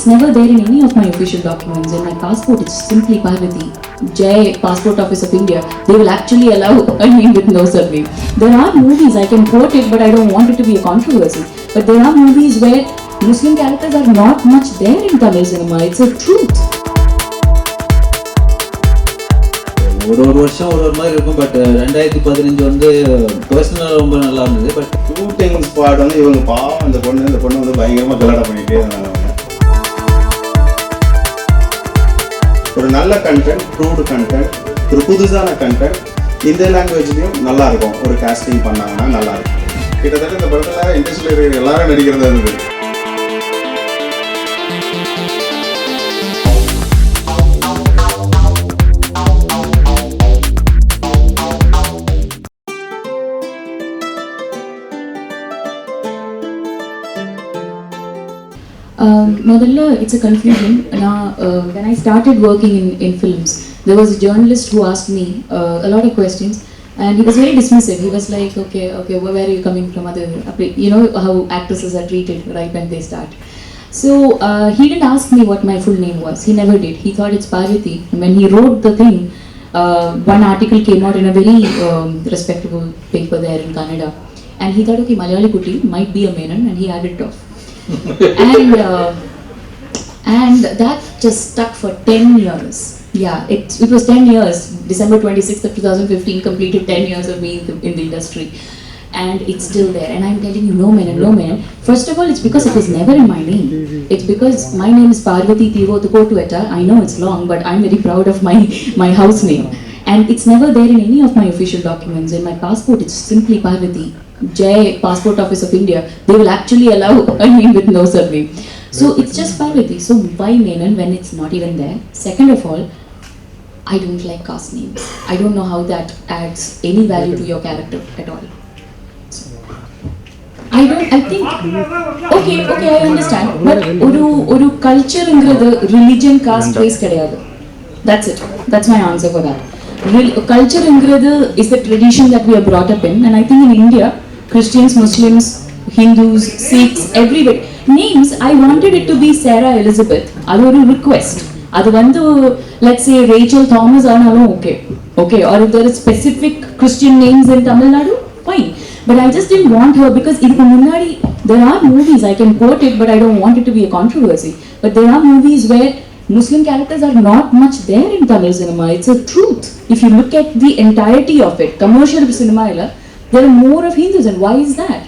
it's never there in any of my official documents. In my passport, it's simply Parvati. Jai, Passport Office of India. They will actually allow a name with no surname. There are movies, I can quote it, but I don't want it to be a controversy. But there are movies where Muslim characters are not much there in Tamil cinema. It's a truth. ஒரு வருஷம் ஒரு மாதிரி இருக்கும். But 2015 வந்து பர்சனலாக ரொம்ப நல்லா இருந்தது. பட் ஷூட்டிங் ஸ்பாட் வந்து இவங்க பாவம் இந்த பொண்ணு வந்து பயங்கரமாக கலாட்டம் பண்ணிகிட்டே இருந்தாங்க. ஒரு நல்ல கண்டென்ட், ப்ரூவ்டு கண்டென்ட், ஒரு புதுசான கண்டென்ட் இந்த லாங்குவேஜ்லேயும் நல்லா இருக்கும். ஒரு காஸ்டிங் பண்ணாங்கன்னா நல்லா இருக்கும். கிட்டத்தட்ட இந்த படத்தில் இண்டஸ்ட்ரியில் எல்லாரும் நடிக்கிறதா இருந்தது. Modella, it's a confusion. Now, when I started working in films, there was a journalist who asked me a lot of questions, and he was very dismissive. He was like, okay, where are you coming from? You know how actresses are treated right when they start. So he didn't ask me what my full name was. He never did. He thought it's Parvati. And when he wrote the thing, one article came out in a very respectable paper there in Canada, and he thought, okay, Malayali Kuti might be a Menon, and he added it off. and that just stuck for 10 years. Yeah, it was 10 years. December 26th of 2015 completed 10 years of me in the industry, and it's still there. And I'm telling you, no Menon. First of all, it's because it was never in my name. It's because my name is Parvati Thiruvothukottuetta. I know it's long, but I'm very proud of my house name, and it's never there in any of my official documents. In my passport, it's simply Parvati. Jai, Passport Office of India. They will actually allow a name with no surname. So it's just Parvati. So why Menon when it's not even there? Second of all, I don't like cast names. I don't know how that adds any value to your character at all. I think, okay, I understand. But oru culture ingradhu religion, caste, race kadiyadu. That's it. That's my answer for that. Culture ingradhu is the tradition that we are brought up in, and I think in India, Christians, Muslims, Hindus, Sikhs, everybody. Names, I wanted it to be Sarah Elizabeth. Adu oru request. Adu vandu, let's say Rachel Thomas aanalum okay. Or if there are specific Christian names in Tamil Nadu, fine. But I just didn't want her because idukku munnadi there are movies, I can quote it, but I don't want it to be a controversy. But there are movies where Muslim characters are not much there in Tamil cinema. It's a truth. If you look at the entirety of it, commercial cinema illa, there are more of Hindus, and why is that?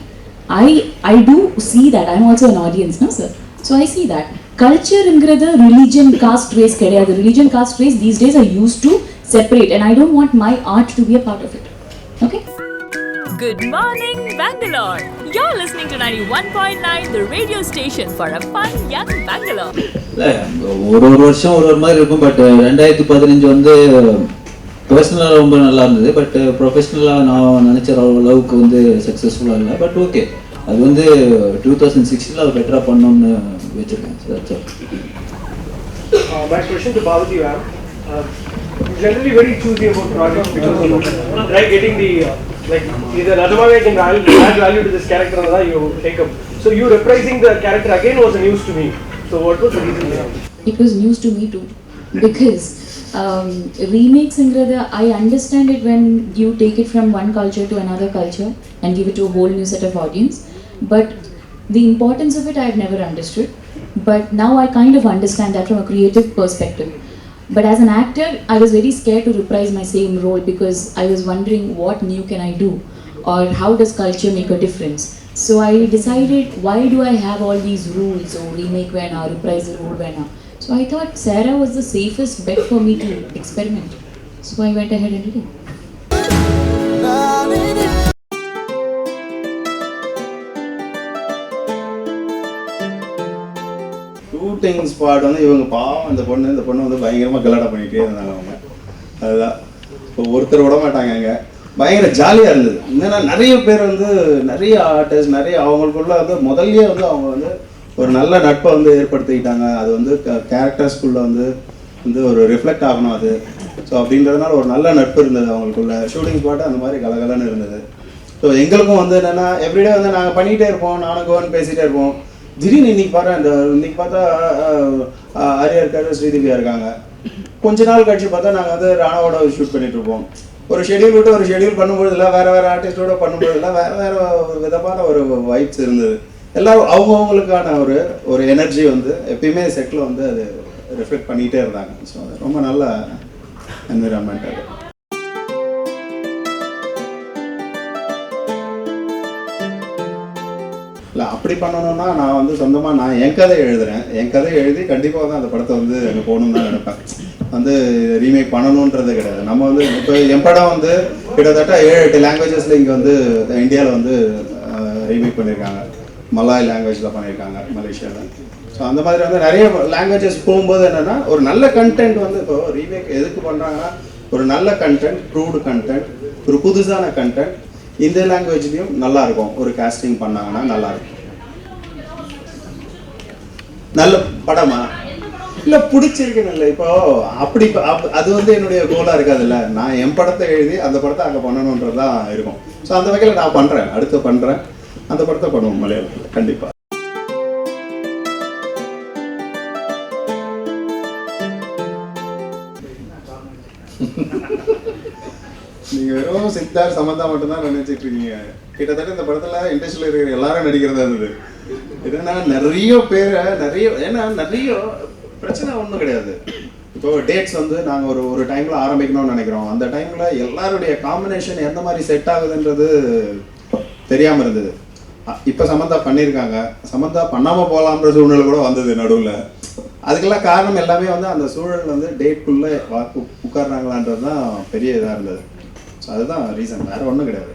I do see that. I'm also an audience, no sir? So I see that. Culture ingradhu religion, caste, race kadiyadu. Religion, caste, race these days are used to separate, and I don't want my art to be a part of it. Okay? Good morning, Bangalore. You're listening to 91.9, the radio station for a fun young Bangalore. ஒரு வருஷம் ஒரு மாதிரி இருக்கும். But 2015 வந்து பர்சனலாக ரொம்ப நல்லா இருந்தது. பட் ப்ரொஃபஷ்னலாக நான் நினச்ச அளவுக்கு வந்து சக்ஸஸ்ஃபுல்லாக இல்லை. பட் ஓகே, அது வந்து 2016 அது பெட்டராக பண்ணணும்னு வச்சுருக்கேன். My question to Parvati ma'am, you're generally very choosy about projects because you like getting the like either Rajamave can add value to this character or you take up. So you reprising the character again was news to me. So what was the reason behind it? It was news to me too, because remakes ingradhu, I understand it when you take it from one culture to another culture and give it to a whole new set of audience, but the importance of it I have never understood. But now I kind of understand that from a creative perspective. But as an actor, I was very scared to reprise my same role because I was wondering what new can I do, or how does culture make a difference. So I decided, why do I have all these rules? Oh, remake vena, reprise the role vena. So I thought Sarah was the safest bet for me to experiment. So I went ahead and did it. Shooting spot வந்து இவங்க பாவம் இந்த பொண்ணு வந்து பயங்கரமாக கலாட்டம் பண்ணிகிட்டே இருந்தாங்க அவங்க. அதுதான் இப்போ ஒருத்தர் விட மாட்டாங்க. அங்கே பயங்கர ஜாலியாக இருந்தது. என்னென்னா நிறைய பேர் வந்து நிறைய ஆர்டிஸ்ட் நிறைய அவங்களுக்குள்ள வந்து முதல்லயே வந்து அவங்க வந்து ஒரு நல்ல நட்பை வந்து ஏற்படுத்திக்கிட்டாங்க. அது வந்து கேரக்டர்ஸ்குள்ளே வந்து ஒரு ரிஃப்ளெக்ட் ஆகணும் அது. ஸோ அப்படின்றதுனால ஒரு நல்ல நட்பு இருந்தது அவங்களுக்குள்ள. ஷூட்டிங் ஸ்பாட்டு அந்த மாதிரி கலகலன்னு இருந்தது. ஸோ எங்களுக்கும் வந்து என்னென்னா எவ்ரிடே வந்து நாங்கள் பண்ணிகிட்டே இருப்போம், நானும் கோவன் பேசிகிட்டே இருப்போம். திடீர்னு இன்னைக்கு பார்த்தா ஆர்யா இருக்காரு, ஸ்ரீதிவ்யா இருக்காங்க. கொஞ்ச நாள் கழிச்சு பார்த்தா நாங்கள் வந்து ராணாவோட ஷூட் பண்ணிட்டு இருப்போம். ஒரு ஷெடியூல் விட்டு ஒரு ஷெடியூல் பண்ணும்போதுலாம் வேற ஆர்டிஸ்டோட பண்ணும்போதுலாம் வேற விதமான ஒரு வைப்ஸ் இருந்தது. எல்லாரும் அவங்கவுங்களுக்கான ஒரு எனர்ஜி வந்து எப்பயுமே செட்டில் வந்து அது ரிஃப்ளெக்ட் பண்ணிகிட்டே இருந்தாங்க. ஸோ அது ரொம்ப நல்ல என்விரான்மெண்ட் அது. இல்லை அப்படி பண்ணணும்னா நான் வந்து சொந்தமாக நான் என் கதை எழுதுறேன். என் கதை எழுதி கண்டிப்பாக வந்து அந்த படத்தை வந்து அங்கே போகணுன்னு தான் நினைப்பேன். வந்து ரீமேக் பண்ணணுன்றது கிடையாது. நம்ம வந்து இப்போ என் படம் வந்து கிட்டத்தட்ட 7-8 லாங்குவேஜஸில் இங்கே வந்து இந்தியாவில் வந்து ரீமேக் பண்ணியிருக்காங்க. மலாய் லாங்குவேஜில் பண்ணியிருக்காங்க, மலேசியாவில். ஸோ அந்த மாதிரி வந்து நிறைய லாங்குவேஜஸ் போகும்போது என்னென்னா ஒரு நல்ல கண்டென்ட் வந்து இப்போ ரீமேக் எதுக்கு பண்ணுறாங்கன்னா ஒரு நல்ல கண்டென்ட், ப்ரூவ்டு கண்டென்ட், ஒரு புதுசான கண்டென்ட் இந்த லாங்குவேஜ்லேயும் நல்லாயிருக்கும். ஒரு காஸ்டிங் பண்ணாங்கன்னா நல்லாயிருக்கும். நல்ல படமா இல்லை பிடிச்சிருக்குன்னு இல்லை. இப்போ அப்படி அது வந்து என்னுடைய கோலாக இருக்காதுல்ல. நான் என் படத்தை எழுதி அந்த படத்தை அங்கே பண்ணணுன்றது தான் இருக்கும். ஸோ அந்த வகையில் நான் பண்ணுறேன், அடுத்து பண்ணுறேன். அந்த படத்தை பண்ணுவோம் மலையாளத்தில் கண்டிப்பாக. நீங்கள் வெறும் சித்தார் சமந்தா மட்டும்தான் நினைச்சிட்டு இருக்கீங்க. கிட்டத்தட்ட இந்த படத்தில் இண்டஸ்ட்ரியில் இருக்கிற எல்லாரும் நடிக்கிறதா இருந்தது. என்னன்னா நிறைய பிரச்சனை ஒன்றும் கிடையாது. இப்போ டேட்ஸ் வந்து நாங்கள் ஒரு டைமில் ஆரம்பிக்கணும்னு நினைக்கிறோம். அந்த டைமில் எல்லாருடைய காம்பினேஷன் எந்த மாதிரி செட் ஆகுதுன்றது தெரியாமல் இருந்தது. இப்போ சமந்தா பண்ணியிருக்காங்க, சமந்தா பண்ணாமல் போகலான்ற சூழ்நிலை கூட வந்தது நடுவில். அதுக்கெல்லாம் காரணம் எல்லாமே வந்து அந்த சூழல் வந்து டேட்குள்ளே உட்கார்றாங்களான்றது தான் பெரிய இதாக இருந்தது. ஸோ அதுதான் ரீசன், வேறு ஒன்றும் கிடையாது.